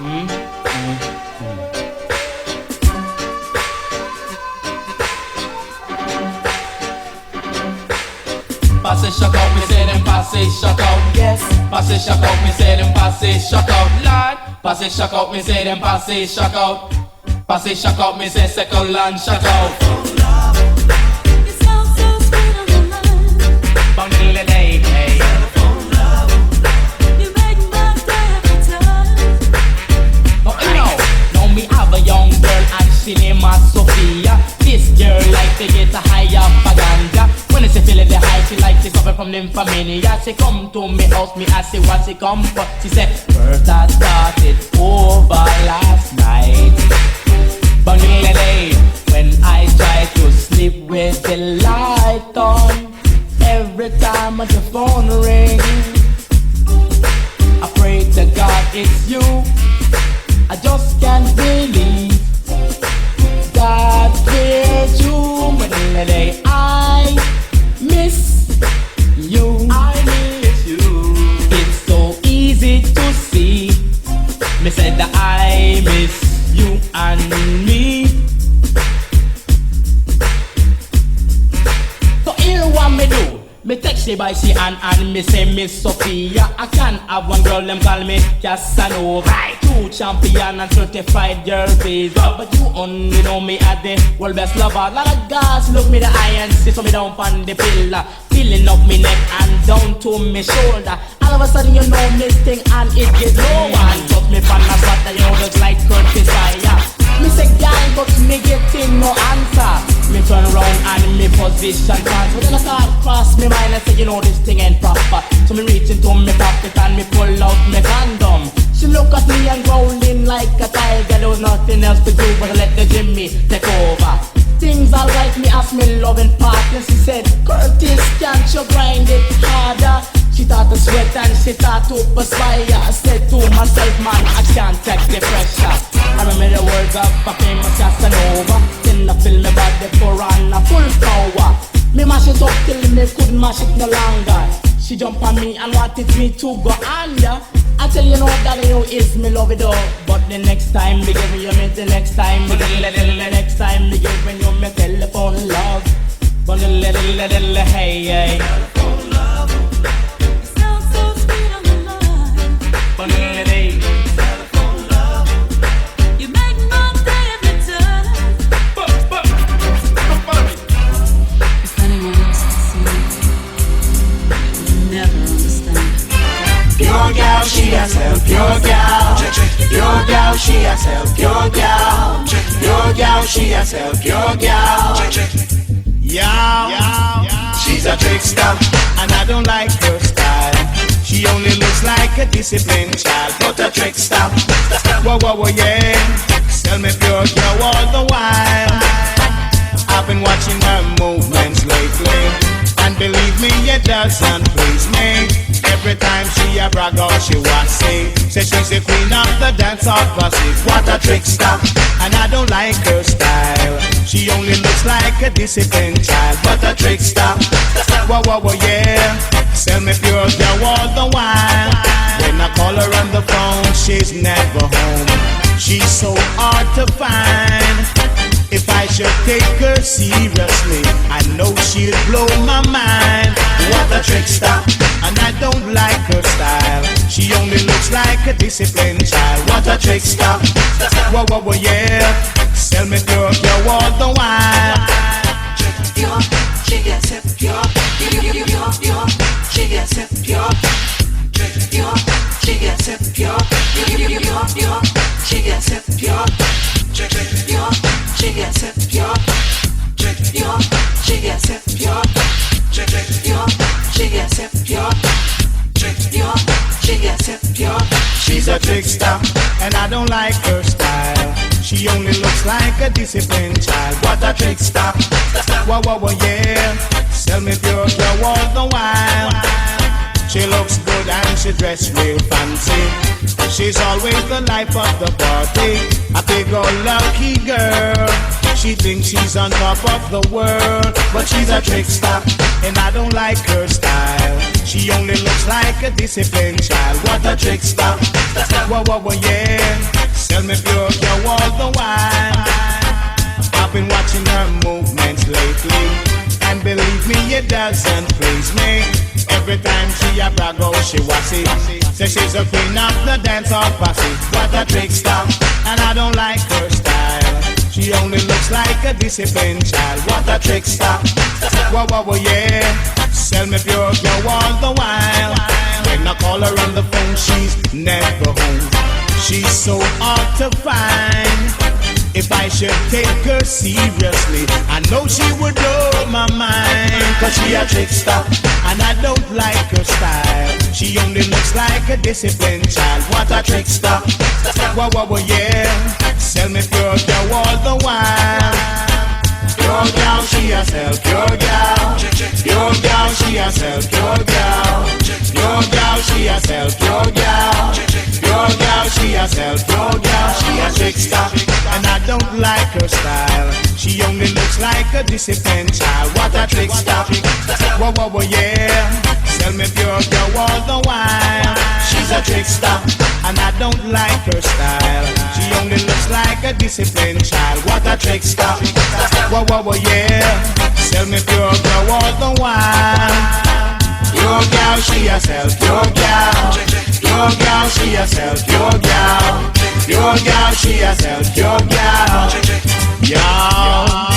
Pass it, shock out, me say them pass it, shock out, yes. Pass it, shock out, me say them pass it, shock out, Lord. Pass it, shock out, me say them pass it, shock out. Pass it, shock out, me say second land, shock out. It sounds so sweet on the line. Bang the day, hey. You make my day every time. Now me have a young girl and she named her Sophia. This girl like to get a higher ganja. When she feeling the high, she like to suffer from nymphomania. She come to me house, me ask her what she come for. She said, first I started over last night. But day, when I try to sleep with the light on, every time the phone rings, I pray to God it's you. I just can't believe God created you. But day I miss you. I miss you. It's so easy to see. Me said that I miss you and me. So here what me do? Me text she by she and me say Miss Sophia. I can have one girl them call me Casanova. Two champion and certified girl face. But you only know me as the world best lover. Lot of guys look me the eye and sit me down on the pillar, feeling up me neck and down to me shoulder. All of a sudden you know me thing and it get low. And touch me from the spot that you know looks like Curtis Fire. Me say girl but me getting no answer. Me turn around and me position pants. But then I start cross me mind and say you know this thing ain't proper. So me reach into me pocket and me pull out me condom. She look at me and growling like a tiger. There was nothing else to do but let the Jimmy take over. Things alright, me ask me loving partner. She said, Curtis, can't you grind it harder? She thought to sweat and she thought to perspire. I said to myself, man, I can't take the pressure. I remember the words of a famous Casanova. Then I feel me body for on a full power. Me mash it up till me couldn't mash it no longer. She jump on me and wanted me to go under. I tell you know that you is me love it all. But the next time me give you me the next time me give the next time me give you me telephone love. But the little hey hey. It sounds so sweet on the line. But the little Telephone love. You make my day every time. If anyone else can see, you never understand. Pure gal, she herself, pure gal. Pure gal, she herself, pure gal. Pure gal, she herself, pure gal. Yeah, she's a trickster, and I don't like her style. She only looks like a disciplined child, but a trickster. Whoa, whoa, whoa, yeah. Tell me pure girl all the while. I've been watching her movements lately, and believe me, it doesn't please me. Every time she a brag or she was say she's the queen of the dance of classic. What a trickster, and I don't like her style. She only looks like a disciplined child, but a trickster. Whoa, whoa, whoa, yeah. Sell me pure girl all the while. When I call her on the phone, she's never home. She's so hard to find. If I should take her seriously, I know she'd blow my mind. What a trickster, and I don't like her style. She only looks like a disciplined child. What a trickster, whoa, whoa, whoa, yeah. Sell me pure girl all the while. Pure, she gets it pure. Pure, she gets it pure. Pure, she gets it pure. Pure, she gets it pure. Pure, she gets it pure. Pure, she gets it pure. Pure, she gets it pure. Pure, she gets it pure. She's a trickster, and I don't like her style. She only looks like a disciplined child. What a trickster, whoa, whoa, whoa, yeah. Sell me pure girl all the while. She looks good and she dressed real fancy. She's always the life of the party, a big old lucky girl. She thinks she's on top of the world, but she's a trickster, and I don't like her style. She only looks like a disciplined child. What a trickster, whoa, whoa, whoa, yeah. me pure girl all the while. I've been watching her movements lately, and believe me, it doesn't please me. Every time she a brag, oh, she was it. Say she's a queen of the dance hall posse. What a trickster, and I don't like her style. She only looks like a disciplined child. What a trickster, whoa, whoa, whoa, yeah. Sell me pure girl all the while. When I call her on the phone, she's never home. She's so hard to find. If I should take her seriously, I know she would blow my mind. Cause she a trickster, and I don't like her style. She only looks like a disciplined child. What a trickster, whoa, whoa, whoa, yeah. Sell me pure girl all the while. Pure girl, she herself, pure girl. Pure girl, she herself, pure girl. Pure girl, she herself, pure girl. Pure girl, she herself, pure girl. She a trickster, and I don't like her style. She only looks like a disciplined child. What a trickster, whoa, whoa, whoa, yeah. Sell me pure girl all the while. She's a trickster, and I don't like her style. She only looks like a disciplined child. What a trickster, whoa, whoa, whoa, yeah. Sell me pure girl all the while. Pure girl, she herself, pure girl. Pure girl, she herself, pure girl. Pure girl, she herself, pure girl. Yo.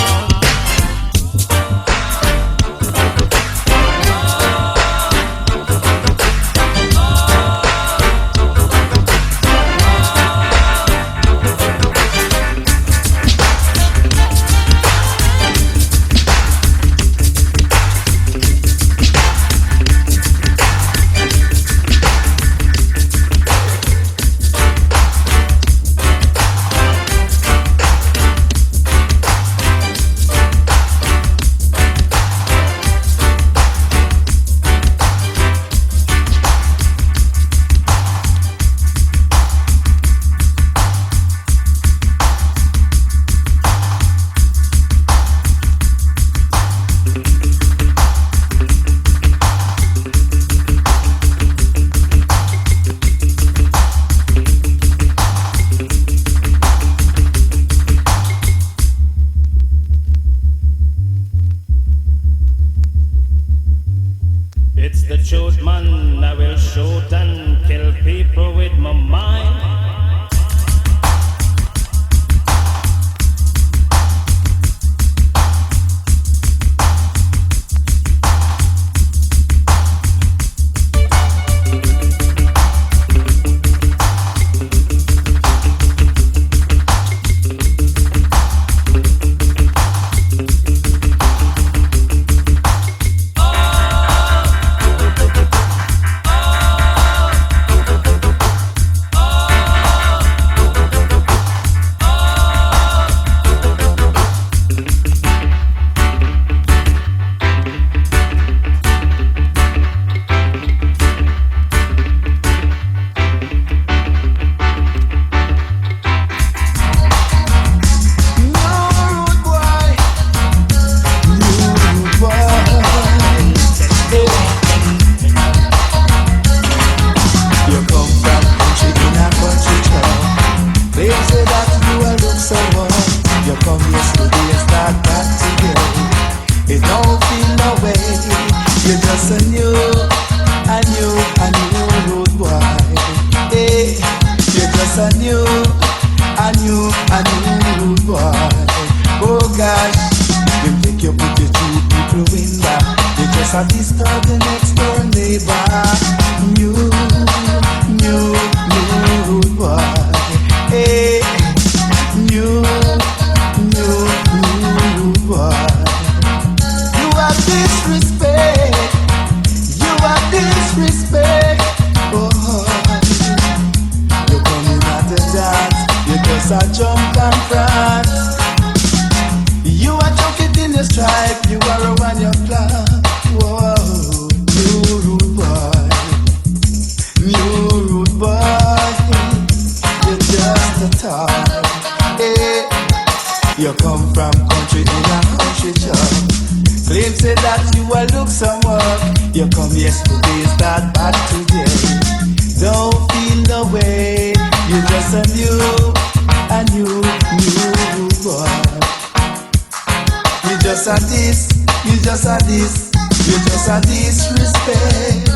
just a this, you just a this, you just a disrespect.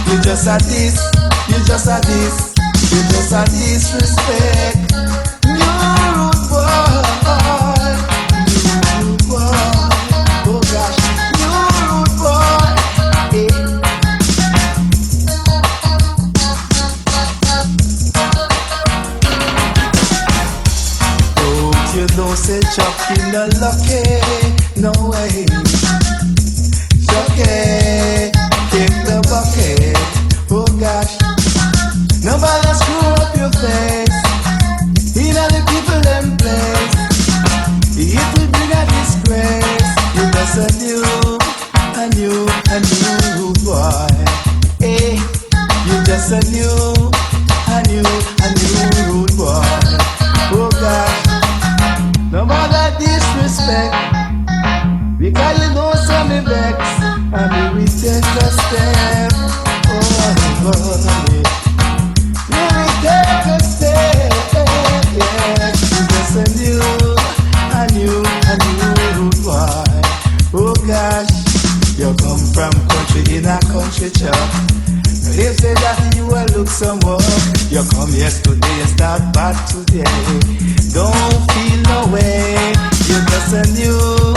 You just a this, you just a this, you just a disrespect. New rude boy, oh gosh, new rude boy. Don't you know say Chucky no lucky, no way. Chucky, take the bucket, oh gosh. Nobody screw up your face, in the people them place. It will bring a disgrace. You just a new boy. Hey, you just a new rude boy. Oh gosh, no matter disrespect, because you know some vex, and we take a step. Oh boy, we take a step. Yeah, you just a new rude boy. Oh gosh, you come from country in a country church. They say that you will look somewhere. You come yesterday, you start back today. Don't feel no way. You're just a new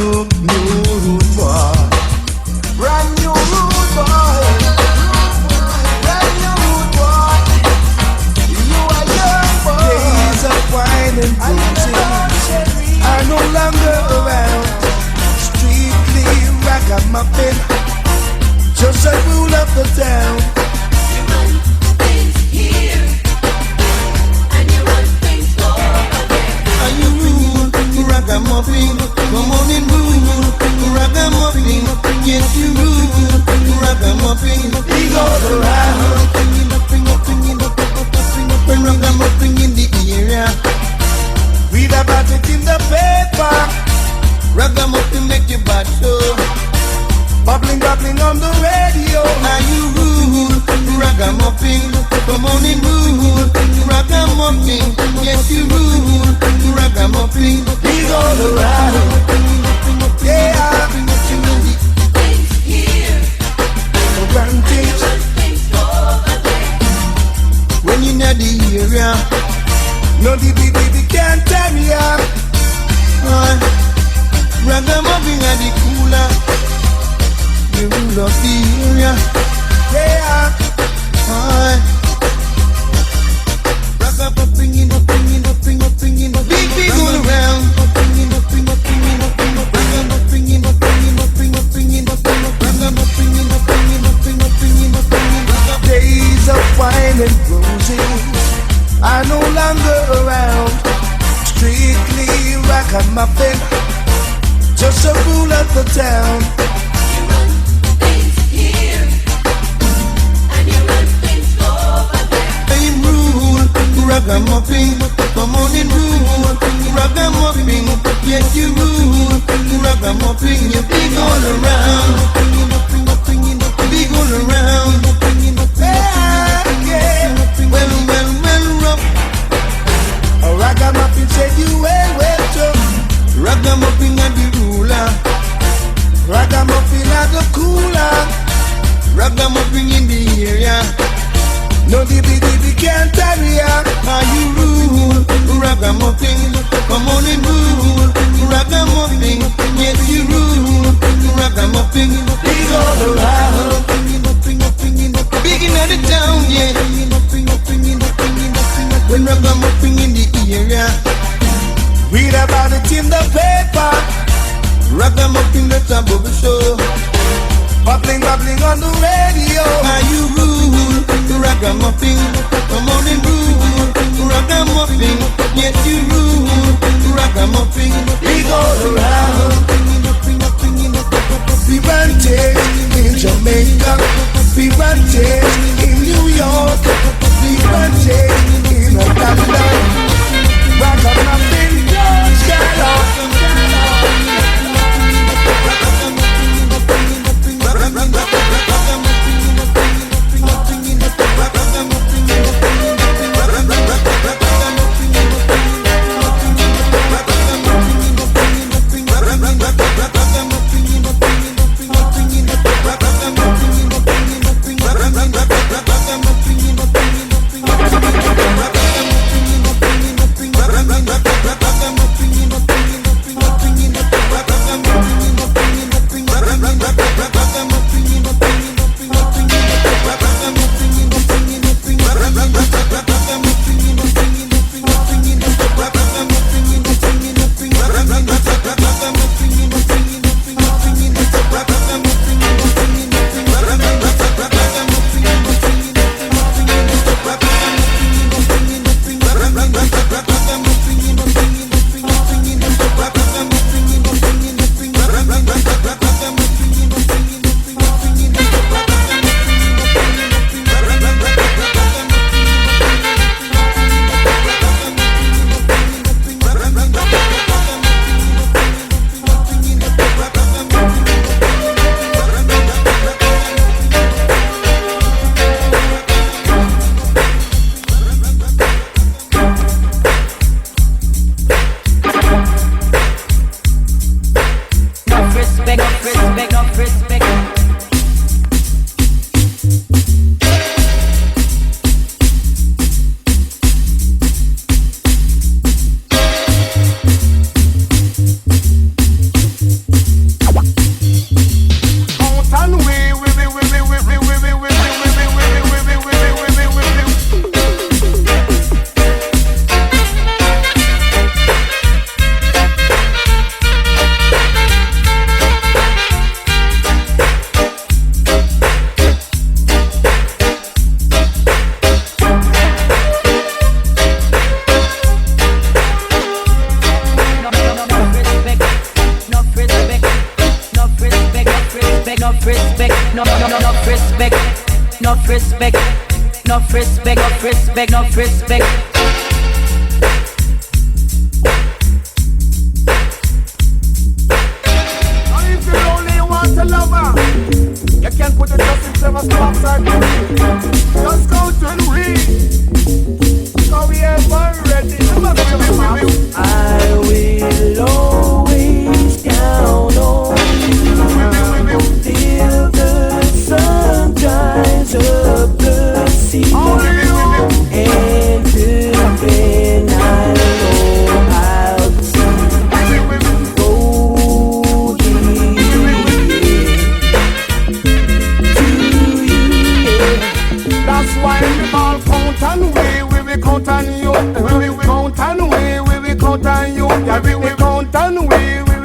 rude boy. Brand new rude boy. Brand new rude boy. You are young boy. Days of wine and cruising are no longer around. Strictly ragamuffin, just a rule of the town. You run things here, and you run things over there. And you rule, ragamuffin, come on and rule, ragamuffin. Yes, you rule, ragamuffin. He goes around, when ragamuffin in the area. Read about it in the paper. Ragamuffin make you bad show. Bubbling on the radio. Now you rule, ragamuffin. Come on and rule, ragamuffin. Yes, you rule, ragamuffin. He's all around. Yeah. Things here, Advantage run things over there. when you're in the area. No DBB can't tell ya. Ragamuffin are the cooler. The rule of the area. Yeah. Ragamuffin in the big all around. Ragamuffin in the days of wine and roses are no longer around. Strictly ragamuffin, just a rule of the town. You run things here, and you run things over there. Same rule, ragamuffin, come on and rule, ragamuffin. Yes, you rule, ragamuffin. You big all around, big all around. Yeah. Well, rough. A ragamuffin said you well, too. Ragamuffin are the ruler, ragamuffin are the cooler. Ragamuffin in the area. No DBD can't carry ya. How you rule, ragamuffin. Come on and rule, ragamuffin. Yes, you rule, ragamuffin. He's all around. Big in the town, yeah. When ragamuffin in the area. Read about it in the paper. Ragamuffin, that's a bubble show. Bubbling on the radio. How you rule, ragamuffin. Come on and rule, ragamuffin. Yes, you rule, ragamuffin. We go around. We run in Jamaica. We run in New York. We run in London. Ragamuffin, don't enough respect, enough respect, enough respect, enough respect. If you only want a lover, you can put it just in seven stops and just go to and read. So we have already. I will always count on you till the sun dries up the sea. And till then I know I'll see. That's why we all count on we count on you. We count on we count on you. Yeah, we count on we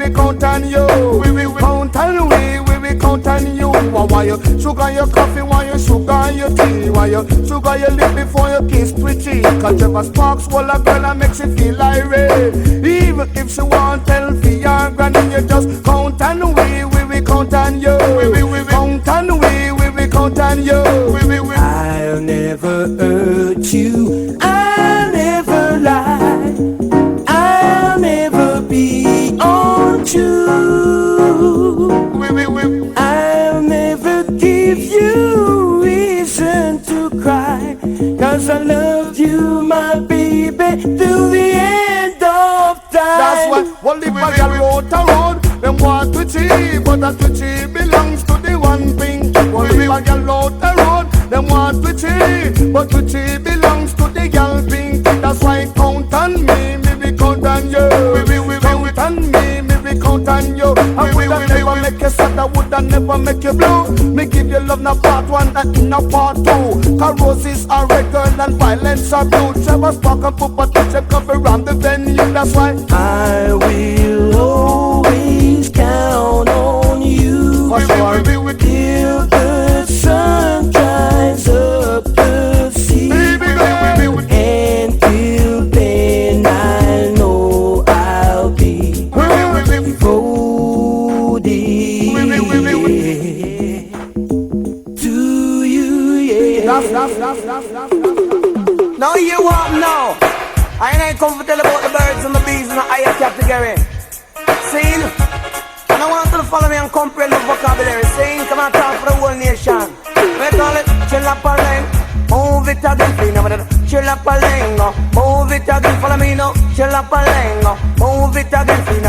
count on you. We count on we count on you. Why you sugar your coffee, why you sugar your tea, why you sugar your lip before you kiss pretty. Cause Trevor Sparks will a girl and makes you feel irate. Even if she want tell for your granny, you just count on we count on you. We count on we count on you. I'll never hurt you, I'll never lie, I'll never be untrue. I'll never give you reason to cry, cause I loved you, my baby, till the end of time. That's what only my girl wrote a road. Them want to cheat, but that to cheat belongs to the one thing. Only my girl wrote a road. Them want to cheat, but to cheat belongs to the girl pink. That's why count on me, maybe count on you. Count on me, maybe count on you. I woulda never make you sad, I woulda never make you blue. Me give you love na part one and in a part two. Cause roses are red girl and violence are blue. Trevor Spark and Papa touch and cover around the venue. That's why I will always count on you. For sure. Till the sun dries up the sea. And till then I know I'll be holding to you, yeah. Now you up now. I ain't come to tell about the birds and the bees and the higher category. See? And I want you to follow me and comprehend the vocabulary. Saying, come and talk for the whole nation. We call it chill-a-pa-ling. Move it again, please. Chill-a-pa-ling. Move it again, follow me now. Chill-a-pa-ling. Move it again, please.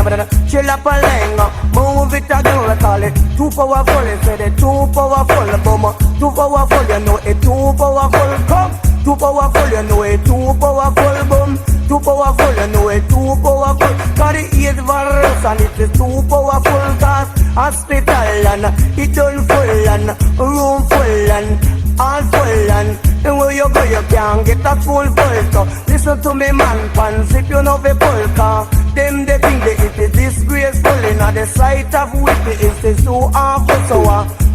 Chill-a-pa-ling. Move it again, we call it too powerful. They say they too powerful, boom. Too powerful, you know it too powerful. Come. Too powerful, you know it too powerful, boom. Too powerful, you know it too powerful. Cause the AIDS virus and it is too powerful. Cause hospital and it done full and room full and all full and where you go you can't get a full so listen to me man pants if you know the polka. Them they think that it is disgraceful in the sight of witness is too awful so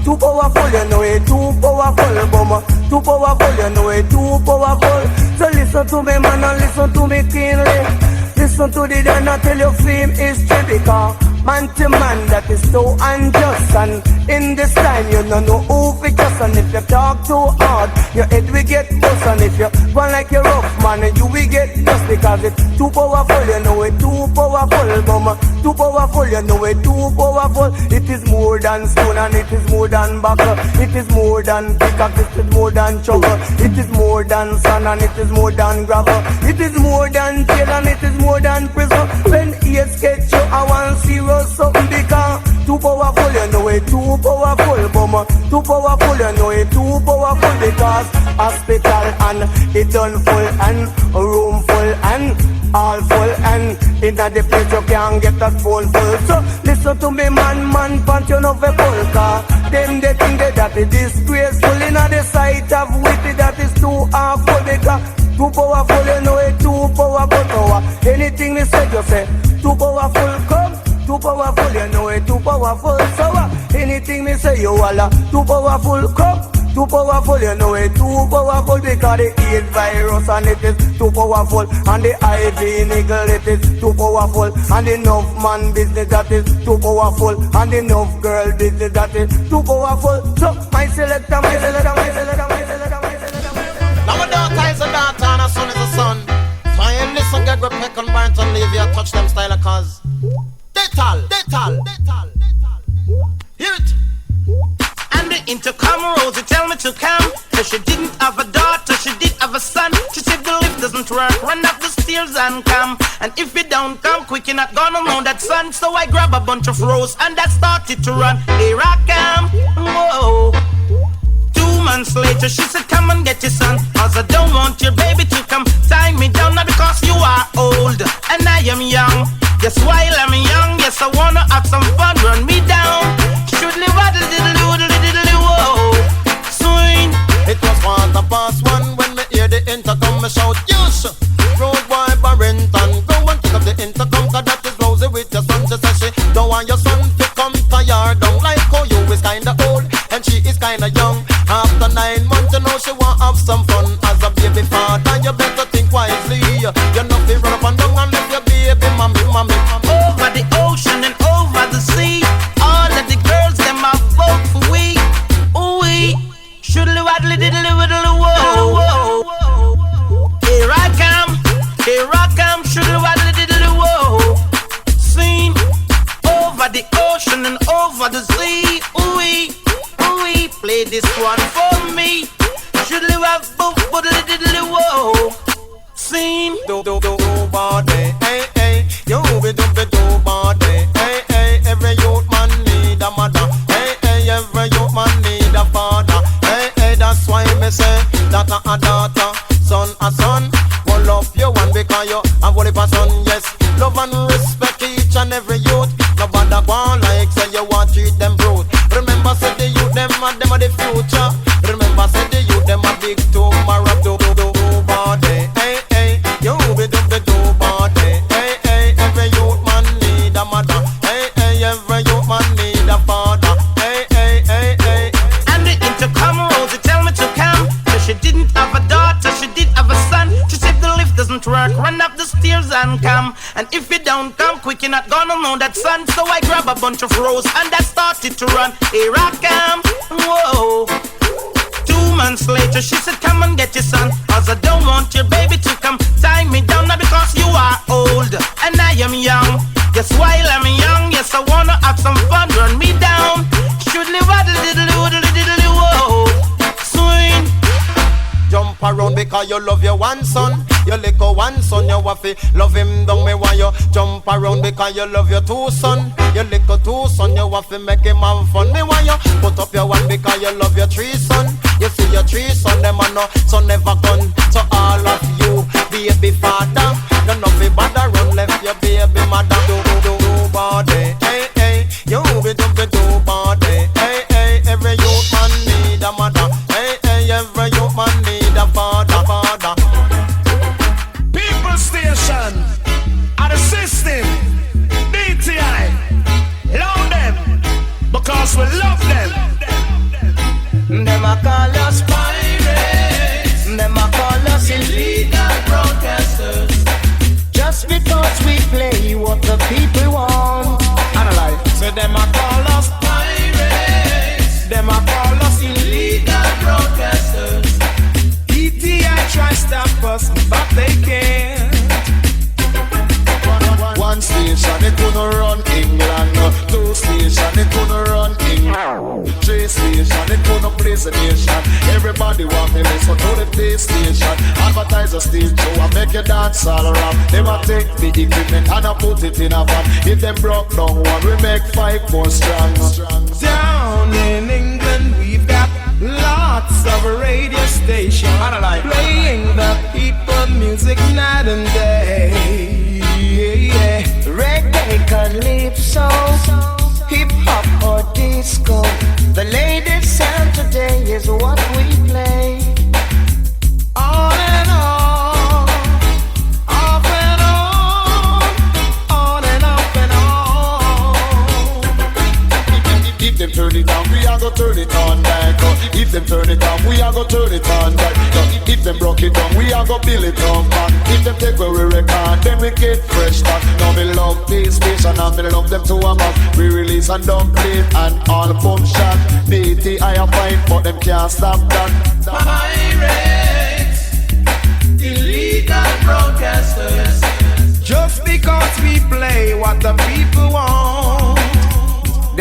too powerful, you know it too powerful, boom. Too powerful, you know it too powerful. So listen to me, man, and listen to me keenly. Listen to the dan and tell your fame is typical. Man to man, that is so unjust. And in this time, you don't know who we just. And if you talk too hard, your head will get bust. And if you run like a rough man, you will get dust. Because it's too powerful, you know it too powerful, boom. Too powerful, you know it too powerful. It is more than stone and it is more than buckle. It is more than pickaxe, it is more than shovel. It is more than sun and it is more than gravel. It is more than jail and it is more than prison. When AIDS get you, I want serious something because too powerful, you know it too powerful, boom. Too powerful, you know it too powerful because hospital and it done full and room full and all full and in the place you can't get that full. So listen to me man pant you know the polka. Them they think that it is disgraceful in the sight of witty that is too awful because too powerful, you know it too powerful. So anything they say you say too powerful come. Too powerful, you know it too powerful. So anything me say you all too powerful come. Too powerful, you know it too powerful because the AIDS virus and it is too powerful and the IV niggle it is too powerful and the enough man business that is too powerful and the enough girl business that is too powerful. So my selector, Hear it. And the intercom Rosie tell me to come. Cause she didn't have a daughter, she did have a son. She said the lift doesn't work, run up the stairs and come. And if you don't come quick, you're not gonna know that son. So I grab a bunch of rose and I started to run. Here I come, whoa. 2 months later, she said, come and get your son. Cause I don't want your baby to come tie me down. Not because you are old and I am young. Yes, while I'm young, yes, I wanna have some fun. Run me down. Should live a diddly whoa. Swing. It was 1:15 when me hear the intercom, me shout, yes! Road boy Barrington, go and pick up the intercom, cause that is Rosie with your son. She says she don't want your son to come tired down. Like how you is kinda old and she is kinda young. After 9 months, you know she want have some fun. As a baby father, you better think wisely. You're not be run up and down and leave your baby mommy. Over the ocean and over the sea, all of the girls, them are vote for we. Ooh, we shoodly waddly diddly widdly whoa. Here I come, shoodly waddly diddly whoa. Seen over the ocean and over the sea. Ooh, we play this one for me. Shoodly waddly diddly whoa. Seen Do body, hey hey. You be do body, hey hey. Every youth man need a mother, hey hey. Every youth man need a father, hey hey. That's why me say that a daughter, son a son. One love you one because you have only a son. Yes, love and respect each and every youth. Nobody want like say you want treat them brute. Remember say the youth them are the future. Remember say the youth them a big tomorrow. Do body, hey hey. You be do body, hey hey. Every youth man need a mother, hey hey. Every youth man need a father, hey hey hey hey. And the intercom Rosie tell me to come. Cause she didn't have a daughter, she did have a son. She said the lift doesn't work, run up the stairs and come. And if you don't come quick, you're not gonna know that son. So I grab a bunch of rose and I started to run. Here I come, whoa. 2 months later, she said, come and get your son. Cause I don't want your baby to come tie me down. Not because you are old and I am young. Yes, while I'm young, yes, I wanna have some fun. Run me down. Shoodly waddly diddly whoa. Swing. Jump around because you love your one son. Your little one son, you have to love him down me while you jump around because you love your 2 son. Your little 2 son, you have to make him have fun. Me while you put up your 1 because you love your 3 son. You see your 3 son, them are no son never gone. So all of you, baby father, don't know if bother run left your baby mother. Do body, hey hey. You be do body, hey hey. Every youth man need a mother, hey hey. Every youth man need a father. People Station and the system, DTI, love them because we love them. Them a call us pirates. Them a call us illegal broadcasters. Just because we play what the people want. Analyze. So them a call us pirates. Them a call us illegal broadcasters. DTI try stop us, but they can't. One station it couldn't run England. 2 station it couldn't run England. 3 station it couldn't place the nation. Everybody want me listen to the PlayStation. Advertise a stage show and make you dance all around. They will take the equipment and I put it in a van. If them broke down one, we make 5 more strong. Down in England we've got lots of radio stations playing the people music night and day. Yeah. Reggae, calypso, hip hop or disco. The latest sound today is what we play. On and on, off and on and off and on. If them turn it on, we are gonna turn it on back. If them turn it on, we are gonna turn it on back. If them broke it down, we are gonna build it on back. If them take away we record, then we get fresh back. Now me love this station and me love them to a mass. We release and don't play and all boom shot. DTI a fight, but them can't stop that. Pirates, illegal broadcasters. Just because we play what the people want.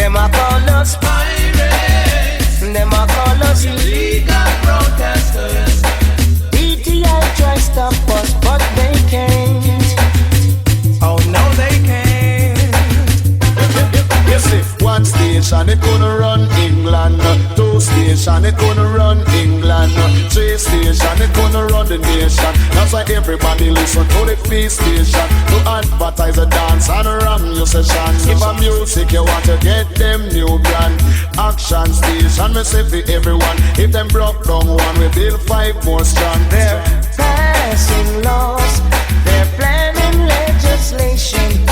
Them a call us pirates. Them a call us illegal broadcasters. PTI try stop us, but they can't. Oh no, they can't. You see, one station it gonna run England, two station it gonna run England, three station it gonna run the nation. That's why everybody listen to the P station to advertise a dance and ram your session. If a music you want to get them new brand, Action Station me say for everyone. If them broke down one, we build 5 more strong. They're passing laws, they're planning legislation,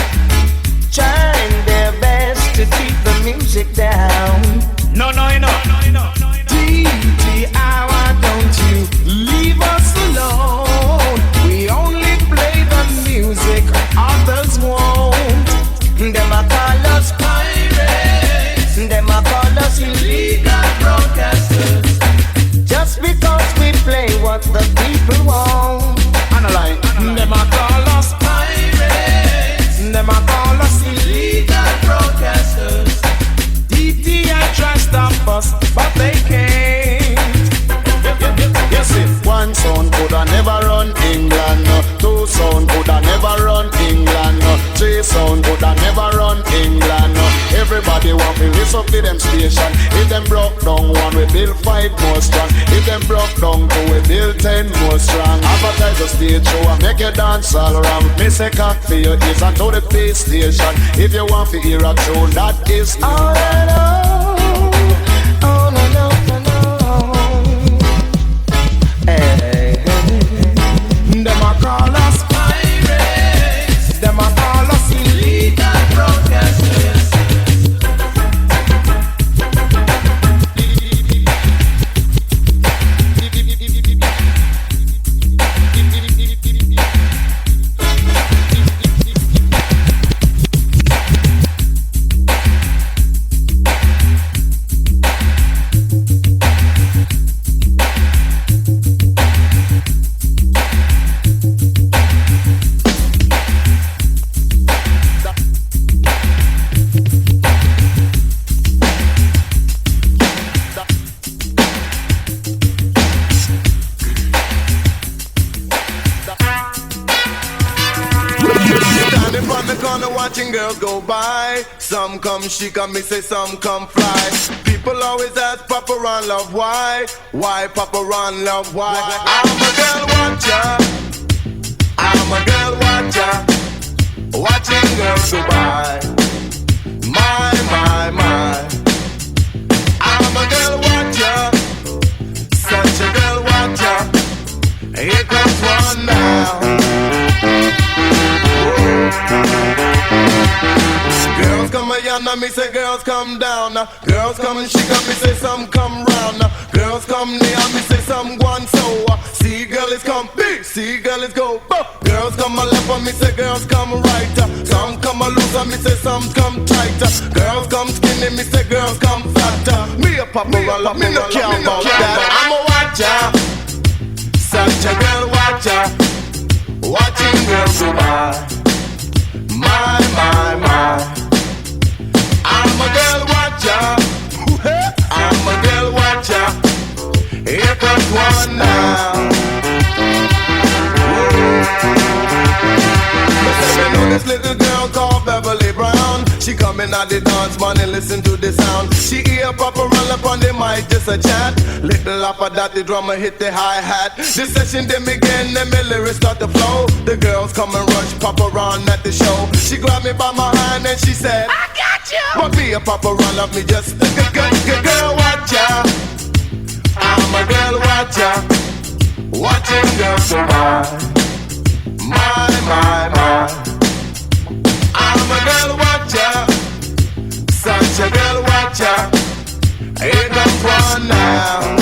trying their best to keep the music down. No, DTI, why don't you leave us alone? We only play the music others won't. Them a call us pirates. Them a call us illegal broadcasters. Just because we play what the people want. Analyze. Them a call us pirates. Them a call us illegal broadcasters. DTI try stop us, but they can't. Yes, if one sound coulda never run England, two sound coulda never run England, three sound coulda never run England. Everybody want to listen to them station. If them broke down one, we build 5 more strong. If them broke down two, we build 10 more strong. Advertise the stage show and make you dance all around. Me say cock for your ears and to the P station. If you want to hear a tune, that is all I know. Oh no no no no. Hey. Them a call us pirates. Them a call us illegal broadcasters. Watching girls go by. Some come chic and me say some come fly. People always ask Papa Ron love why? Why Papa Ron love why? I'm a girl watcher. I'm a girl watcher. Watching girls go by. My. I'm a girl watcher. Such a girl watcher. Here comes one now. Girls come around and me say girls come down. Girls come and shake and me say some come round. Girls come near and me say some go on so. See girl is come big, see girl is go. Girls come a left and me say girls come right. Some come a loose and me say some come tight. Girls come skinny, me say girls come fat. Me a papa roll up, me no care about that. I'm a watcher, such a girl watcher, watching girls go by. My. I'm a girl watcher. I'm a girl watcher. Here comes one now. Listen, me know this little girl called Beverly Brown. She coming at the dance, man, and listen to the sound. She hear Papa roll up on the mic, just a chat. Little after that, the drummer hit the hi-hat. The session then begin, then my lyrics start to flow. The girls come and rush Papa Ron at the show. She grabbed me by my hand and she said, I got you. But me a Papa Ron love me just a girl watcher. I'm a girl watcher, watching girls go by. My. I'm a girl watcher, such a girl watcher. Here comes one now.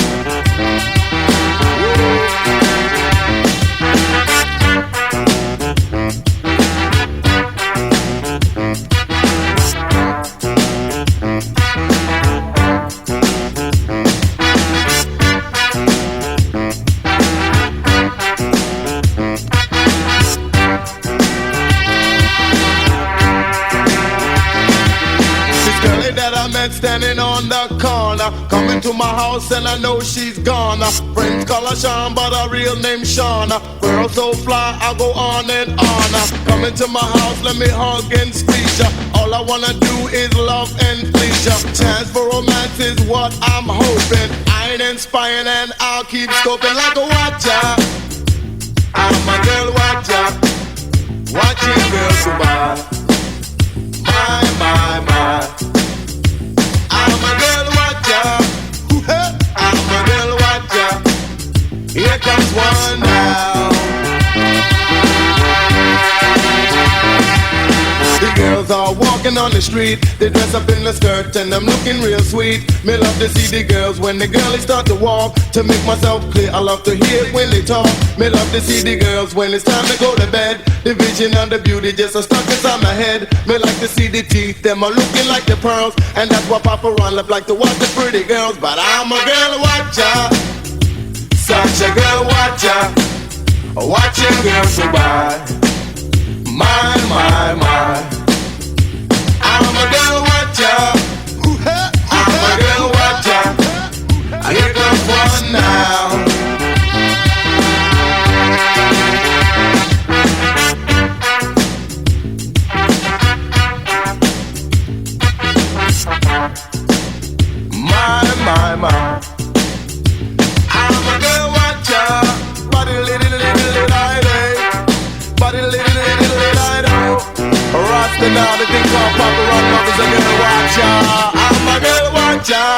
Come into my house and I know she's gone. Friends call her Sean, but her real name Shauna. Girl so fly, I go on and on. Come into my house, let me hug and squeeze ya. All I wanna do is love and please ya. Chance for romance is what I'm hoping. I ain't inspired and I'll keep scoping like a watcher. I'm a girl watcher, watching girls go by. My. I'm a girl watcher. I'm a girl watcher. Here comes one now. The girls are walking on the street. They dress up in the skirt and I'm looking real sweet. Me love to see the girls when the girlies start to walk. To make myself clear, I love to hear when they talk. Me love to see the girls when it's time to go to bed. The vision and the beauty just are stuck inside my head. Me like to see the teeth, them are looking like the pearls. And that's why Papa Ron love like to watch the pretty girls. But I'm a girl watcher, such a girl watcher, watching girls go by. My. I'm a girl watcher. I'm a girl watcher. Here comes one now. My. I'm a girl watcher. Body little body little Rasta now, the thing called Papa Ron Love is a girl watcher. I'm a girl watcher.